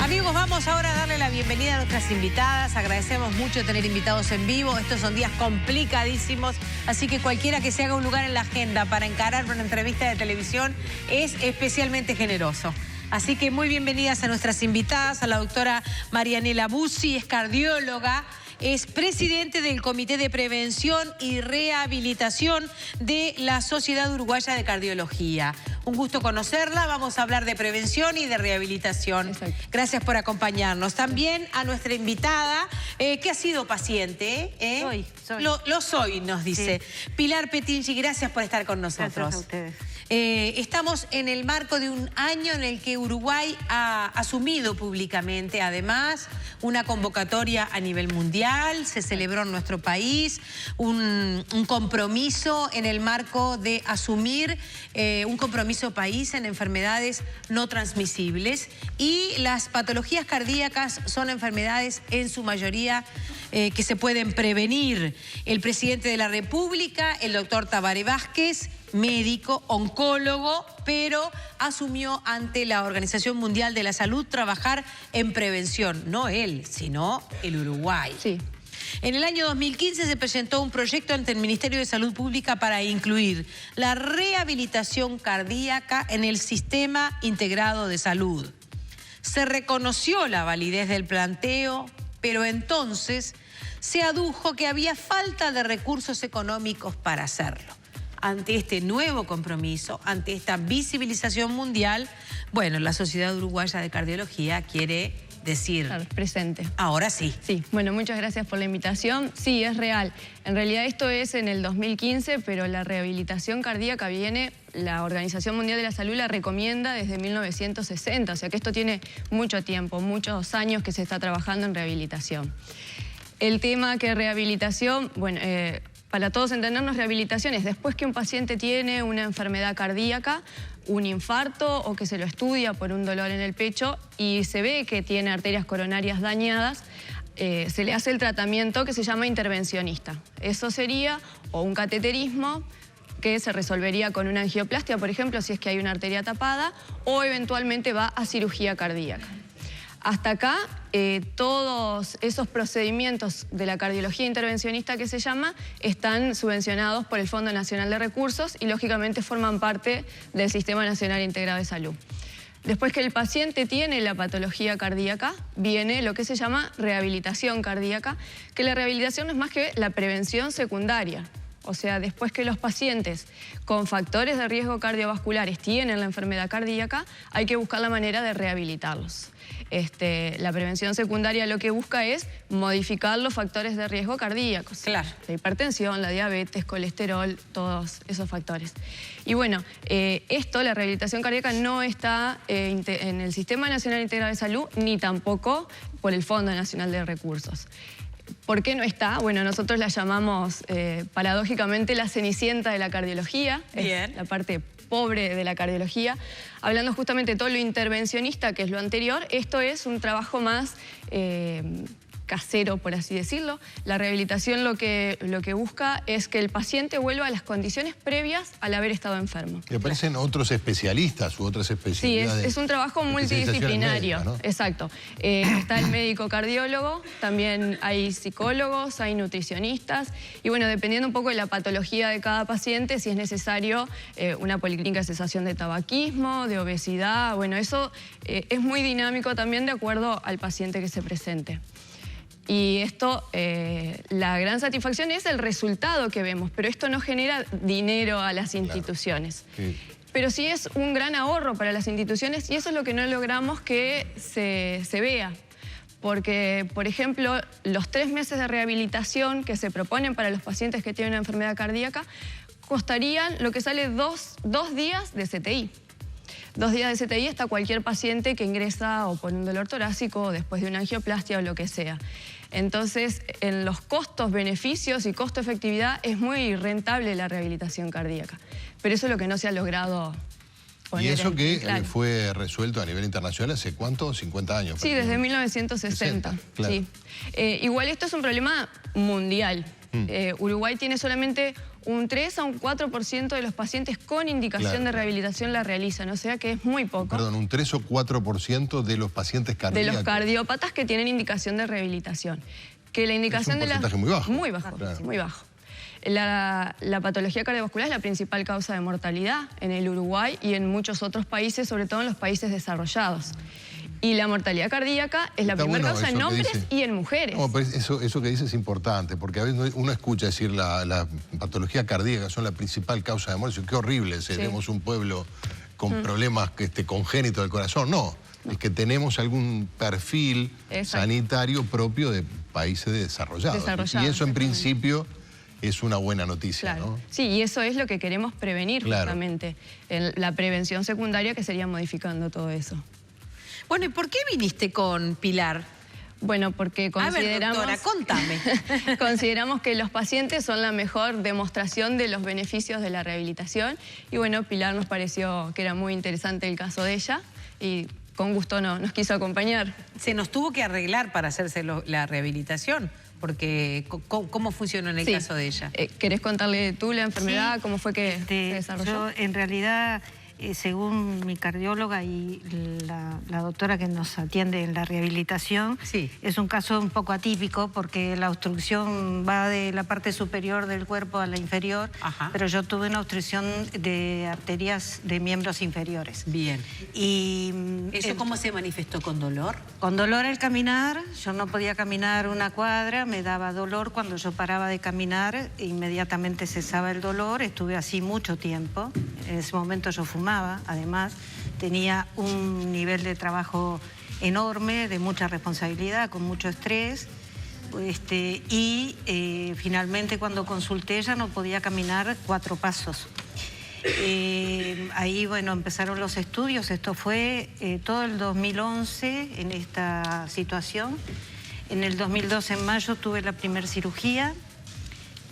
Amigos, vamos ahora a darle la bienvenida a nuestras invitadas. Agradecemos mucho tener invitados en vivo. Estos son días complicadísimos, así que cualquiera que se haga un lugar en la agenda para encarar una entrevista de televisión es especialmente generoso. Así que muy bienvenidas a nuestras invitadas, a la doctora Marianela Bussi, es cardióloga, es presidente del Comité de Prevención y Rehabilitación de la Sociedad Uruguaya de Cardiología. Un gusto conocerla, vamos a hablar de prevención y de rehabilitación. Exacto. Gracias por acompañarnos. También a nuestra invitada, que ha sido paciente. Soy. Lo soy, nos dice. Sí. Pilar Petinci, gracias por estar con nosotros. Gracias a ustedes. Estamos en el marco de un año en el que Uruguay ha asumido públicamente, además, una convocatoria a nivel mundial. Se celebró en nuestro país un compromiso en el marco de asumir un compromiso país en enfermedades no transmisibles, y las patologías cardíacas son enfermedades en su mayoría que se pueden prevenir. El presidente de la República, el doctor Tabaré Vázquez, médico, oncólogo, pero asumió ante la Organización Mundial de la Salud trabajar en prevención. No él, sino el Uruguay. Sí. En el año 2015 se presentó un proyecto ante el Ministerio de Salud Pública para incluir la rehabilitación cardíaca en el Sistema Integrado de Salud. Se reconoció la validez del planteo, pero entonces se adujo que había falta de recursos económicos para hacerlo. Ante este nuevo compromiso, ante esta visibilización mundial, bueno, la Sociedad Uruguaya de Cardiología quiere decir... Claro, presente. Ahora sí. Sí, bueno, muchas gracias por la invitación. Sí, es real. En realidad esto es en el 2015, pero la rehabilitación cardíaca viene, la Organización Mundial de la Salud la recomienda desde 1960, o sea que esto tiene mucho tiempo, muchos años que se está trabajando en rehabilitación. El tema que rehabilitación, bueno... para todos entendernos, rehabilitación es después que un paciente tiene una enfermedad cardíaca, un infarto o que se lo estudia por un dolor en el pecho y se ve que tiene arterias coronarias dañadas, se le hace el tratamiento que se llama intervencionista. Eso sería o un cateterismo que se resolvería con una angioplastia, por ejemplo, si es que hay una arteria tapada, o eventualmente va a cirugía cardíaca. Hasta acá, todos esos procedimientos de la cardiología intervencionista que se llama, están subvencionados por el Fondo Nacional de Recursos y lógicamente forman parte del Sistema Nacional Integrado de Salud. Después que el paciente tiene la patología cardíaca, viene lo que se llama rehabilitación cardíaca, que la rehabilitación no es más que la prevención secundaria. O sea, después que los pacientes con factores de riesgo cardiovasculares tienen la enfermedad cardíaca, hay que buscar la manera de rehabilitarlos. La prevención secundaria lo que busca es modificar los factores de riesgo cardíacos. Claro. La hipertensión, la diabetes, colesterol, todos esos factores. Y bueno, la rehabilitación cardíaca no está en el Sistema Nacional Integrado de Salud, ni tampoco por el Fondo Nacional de Recursos. ¿Por qué no está? Bueno, nosotros la llamamos paradójicamente la cenicienta de la cardiología. Bien. Es la parte pobre de la cardiología. Hablando justamente de todo lo intervencionista, que es lo anterior, esto es un trabajo más casero, por así decirlo. La rehabilitación lo que busca es que el paciente vuelva a las condiciones previas al haber estado enfermo. Que aparecen otros especialistas u otras especialidades. Sí, es un trabajo multidisciplinario. Médica, ¿no? Exacto. Está el médico cardiólogo, también hay psicólogos, hay nutricionistas, y bueno, dependiendo un poco de la patología de cada paciente, si es necesario una policlínica de cesación de tabaquismo, de obesidad, bueno, eso es muy dinámico también de acuerdo al paciente que se presente. Y esto, la gran satisfacción es el resultado que vemos, pero esto no genera dinero a las instituciones. Claro. Sí. Pero sí es un gran ahorro para las instituciones y eso es lo que no logramos que se vea. Porque, por ejemplo, los 3 meses de rehabilitación que se proponen para los pacientes que tienen una enfermedad cardíaca costarían lo que sale dos días de CTI. 2 días de CTI hasta cualquier paciente que ingresa o por un dolor torácico o después de una angioplastia o lo que sea. Entonces, en los costos, beneficios y costo-efectividad es muy rentable la rehabilitación cardíaca. Pero eso es lo que no se ha logrado poner. ¿Y eso que claro. fue resuelto a nivel internacional hace cuánto? 50 años. Sí, desde 1960. 60, claro. Sí. Igual esto es un problema mundial. Uruguay tiene solamente un 3 a un 4% de los pacientes con indicación de rehabilitación la realizan, o sea que es muy poco. Perdón, un 3 o 4% de los pacientes cardíacos. De los cardiópatas que tienen indicación de rehabilitación. Que la indicación es un porcentaje muy bajo. Muy bajo, claro. Muy bajo. La patología cardiovascular es la principal causa de mortalidad en el Uruguay y en muchos otros países, sobre todo en los países desarrollados. Y la mortalidad cardíaca es la primera causa en hombres y en mujeres. No, pero eso que dice es importante, porque a veces uno escucha decir la patología cardíaca son la principal causa de muerte. Qué horrible, seremos un pueblo con problemas congénitos del corazón. No, es que tenemos algún perfil sanitario propio de países desarrollados. Y eso en principio es una buena noticia, ¿no? Sí, y eso es lo que queremos prevenir justamente. La prevención secundaria, que sería modificando todo eso. Bueno, ¿y por qué viniste con Pilar? Bueno, porque consideramos... A ver, doctora, contame. Consideramos que los pacientes son la mejor demostración de los beneficios de la rehabilitación. Y bueno, Pilar nos pareció que era muy interesante el caso de ella y con gusto nos quiso acompañar. Se nos tuvo que arreglar para hacerse la rehabilitación, porque ¿cómo funcionó en el caso de ella? ¿Querés contarle tú la enfermedad? ¿Cómo fue que se desarrolló? Yo, en realidad, según mi cardióloga y la doctora que nos atiende en la rehabilitación, es un caso un poco atípico porque la obstrucción va de la parte superior del cuerpo a la inferior, pero yo tuve una obstrucción de arterias de miembros inferiores. Bien. Y ¿eso cómo se manifestó? ¿Con dolor? Con dolor al caminar. Yo no podía caminar una cuadra, me daba dolor. Cuando yo paraba de caminar, inmediatamente cesaba el dolor. Estuve así mucho tiempo. En ese momento yo fumaba, además. Tenía un nivel de trabajo enorme, de mucha responsabilidad, con mucho estrés. Finalmente, cuando consulté, ya no podía caminar 4 pasos. Ahí, bueno, empezaron los estudios. Esto fue todo el 2011 en esta situación. En el 2012, en mayo, tuve la primera cirugía.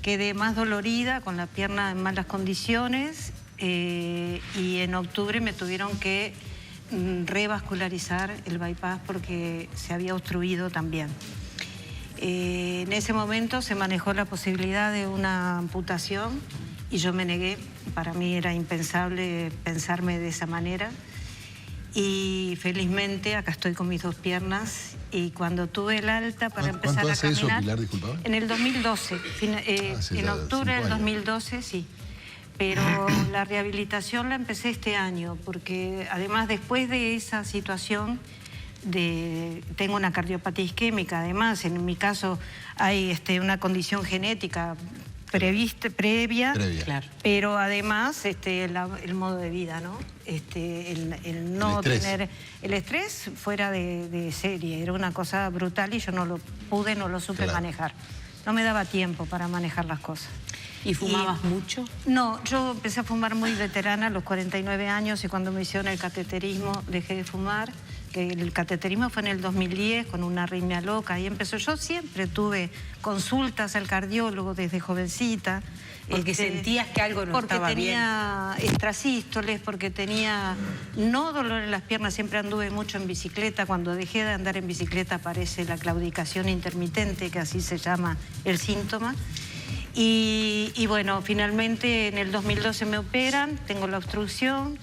Quedé más dolorida, con la pierna en malas condiciones. Y en octubre me tuvieron que revascularizar el bypass porque se había obstruido también. En ese momento se manejó la posibilidad de una amputación y yo me negué. Para mí era impensable pensarme de esa manera. Y felizmente acá estoy con mis 2 piernas. Y cuando tuve el alta para empezar a caminar... ¿Cuánto hace eso, Pilar, disculpa? En el 2012. En octubre del 2012, sí. Pero la rehabilitación la empecé este año, porque además después de esa situación, tengo una cardiopatía isquémica, además en mi caso hay una condición genética previa, claro. Pero además el modo de vida, ¿no? El no tener el estrés fuera de serie, era una cosa brutal y yo no lo supe manejar. No me daba tiempo para manejar las cosas. ¿Y fumabas mucho? No, yo empecé a fumar muy veterana a los 49 años y cuando me hicieron el cateterismo dejé de fumar. Que el cateterismo fue en el 2010 con una arritmia loca. Ahí empezó. Yo siempre tuve consultas al cardiólogo desde jovencita. Porque sentías que algo no estaba bien. Porque tenía extrasístoles, porque tenía no dolor en las piernas. Siempre anduve mucho en bicicleta. Cuando dejé de andar en bicicleta aparece la claudicación intermitente, que así se llama el síntoma. Y bueno, finalmente en el 2012 me operan, tengo la obstrucción,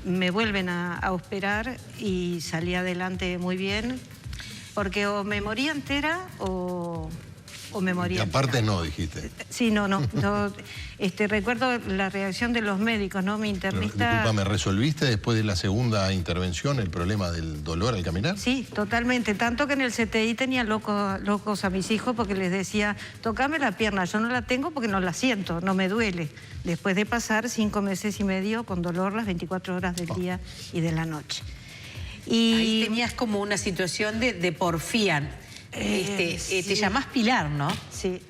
me vuelven a operar y salí adelante muy bien, porque o me moría entera o me moría entera. Y aparte no, dijiste. Sí, no. Recuerdo la reacción de los médicos, ¿no? Mi internista... Disculpame, ¿resolviste después de la segunda intervención el problema del dolor al caminar? Sí, totalmente. Tanto que en el CTI tenía locos a mis hijos porque les decía, tocame la pierna, yo no la tengo porque no la siento, no me duele. Después de pasar 5 meses y medio con dolor las 24 horas del día y de la noche. Y ahí tenías como una situación de porfía. Te llamás Pilar, ¿no? Sí.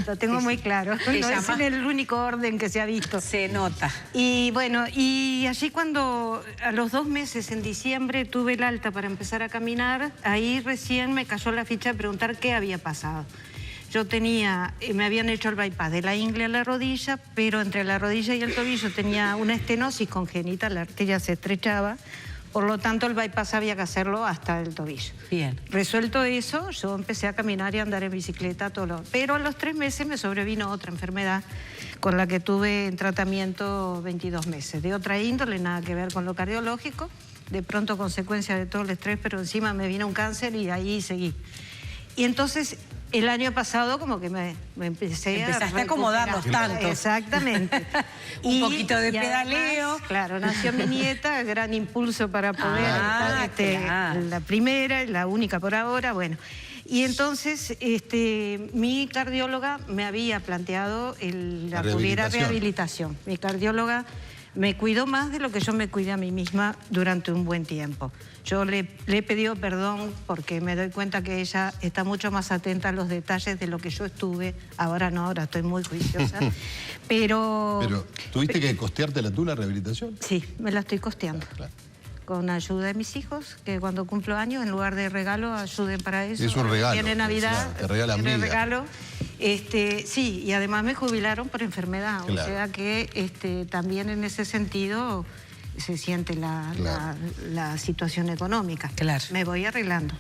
Lo tengo muy claro. No es en el único orden que se ha visto. Se nota. Y bueno, y allí cuando a los 2 meses, en diciembre, tuve el alta para empezar a caminar, ahí recién me cayó la ficha de preguntar qué había pasado. Yo me habían hecho el bypass de la ingle a la rodilla, pero entre la rodilla y el tobillo tenía una estenosis congénita, la arteria se estrechaba, Por lo tanto, el bypass había que hacerlo hasta el tobillo. Bien. Resuelto eso, yo empecé a caminar y a andar en bicicleta pero a los 3 meses me sobrevino otra enfermedad con la que tuve en tratamiento 22 meses. De otra índole, nada que ver con lo cardiológico. De pronto, consecuencia de todo el estrés, pero encima me vino un cáncer y ahí seguí. Y entonces, el año pasado como que me empecé Empezaste a acomodar los tantos. Exactamente. Un poquito de pedaleo. Además, claro, nació mi nieta, gran impulso para poder claro. la primera y la única por ahora, bueno. Y entonces mi cardióloga me había planteado la rehabilitación. Mi cardióloga me cuidó más de lo que yo me cuidé a mí misma durante un buen tiempo. Yo le he pedido perdón porque me doy cuenta que ella está mucho más atenta a los detalles de lo que yo estuve. Ahora no, ahora estoy muy juiciosa. Pero ¿tuviste que costeártela tú la rehabilitación? Sí, me la estoy costeando. Claro. Con ayuda de mis hijos, que cuando cumplo años, en lugar de regalo, ayuden para eso. Es un regalo. Tiene Navidad, Te regalan vida. regalo. Sí, y además me jubilaron por enfermedad. Claro. O sea que también en ese sentido se siente la situación económica. Claro. Me voy arreglando.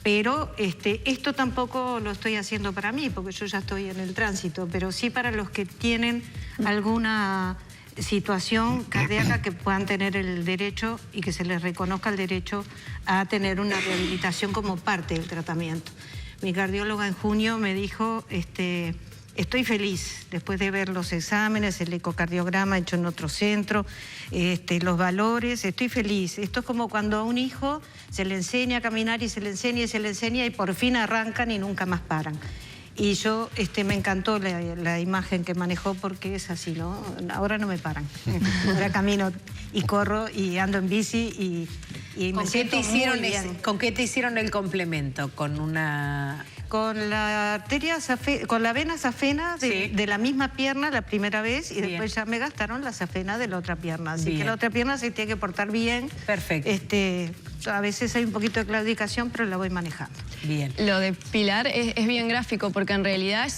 Pero esto tampoco lo estoy haciendo para mí, porque yo ya estoy en el tránsito, pero sí para los que tienen alguna situación cardíaca que puedan tener el derecho y que se les reconozca el derecho a tener una rehabilitación como parte del tratamiento. Mi cardióloga en junio me dijo, estoy feliz después de ver los exámenes, el ecocardiograma hecho en otro centro, los valores, estoy feliz. Esto es como cuando a un hijo se le enseña a caminar y se le enseña y se le enseña y por fin arrancan y nunca más paran. Y yo, me encantó la imagen que manejó porque es así, ¿no? Ahora no me paran. Ahora camino y corro y ando en bici y me siento muy bien. ¿Con qué te hicieron el complemento? ¿Con una...? Con la arteria con la vena safena de la misma pierna la primera vez y después ya me gastaron la safena de la otra pierna. Así que la otra pierna se tiene que portar bien. Perfecto. A veces hay un poquito de claudicación, pero la voy manejando. Bien. Lo de Pilar es bien gráfico porque en realidad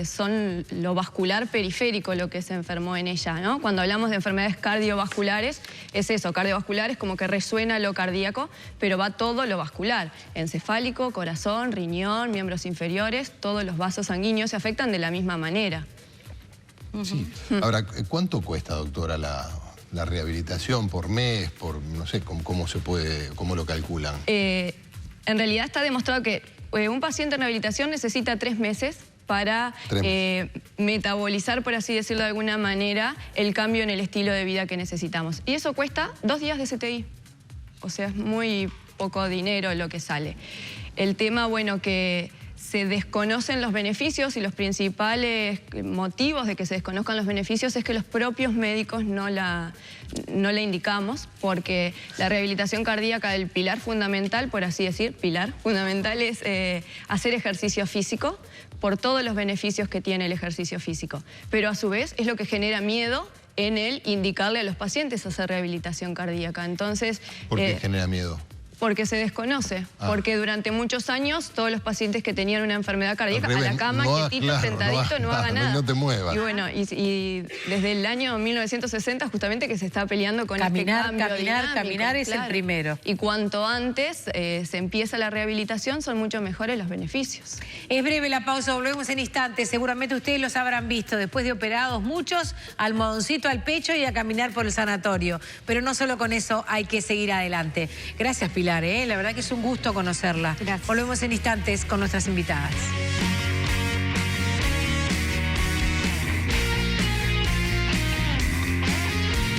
son lo vascular periférico lo que se enfermó en ella, ¿no? Cuando hablamos de enfermedades cardiovasculares, es eso, cardiovascular es como que resuena lo cardíaco, pero va todo lo vascular. Encefálico, corazón, riñón, miembros inferiores, todos los vasos sanguíneos se afectan de la misma manera. Sí. Ahora, ¿cuánto cuesta, doctora, la rehabilitación por mes, no sé, cómo lo calculan? En realidad está demostrado que un paciente en rehabilitación necesita 3 meses para metabolizar, por así decirlo de alguna manera, el cambio en el estilo de vida que necesitamos. Y eso cuesta 2 días de CTI. O sea, es muy poco dinero lo que sale. El tema, bueno, que se desconocen los beneficios y los principales motivos de que se desconozcan los beneficios es que los propios médicos no la indicamos porque la rehabilitación cardíaca del pilar fundamental, por así decir, pilar fundamental es hacer ejercicio físico por todos los beneficios que tiene el ejercicio físico. Pero a su vez es lo que genera miedo en el indicarle a los pacientes hacer rehabilitación cardíaca. Entonces, ¿por qué genera miedo? Porque se desconoce, porque durante muchos años todos los pacientes que tenían una enfermedad cardíaca a la cama, quietito, sentadito, no haga nada. No te muevas. Y bueno, y desde el año 1960 justamente que se está peleando con este cambio dinámico, caminar es el primero. Y cuanto antes se empieza la rehabilitación son mucho mejores los beneficios. Es breve la pausa, volvemos en instantes. Seguramente ustedes los habrán visto después de operados muchos, almohadoncito al pecho y a caminar por el sanatorio. Pero no solo con eso hay que seguir adelante. Gracias, Pilar. La verdad que es un gusto conocerla. Gracias. Volvemos en instantes con nuestras invitadas.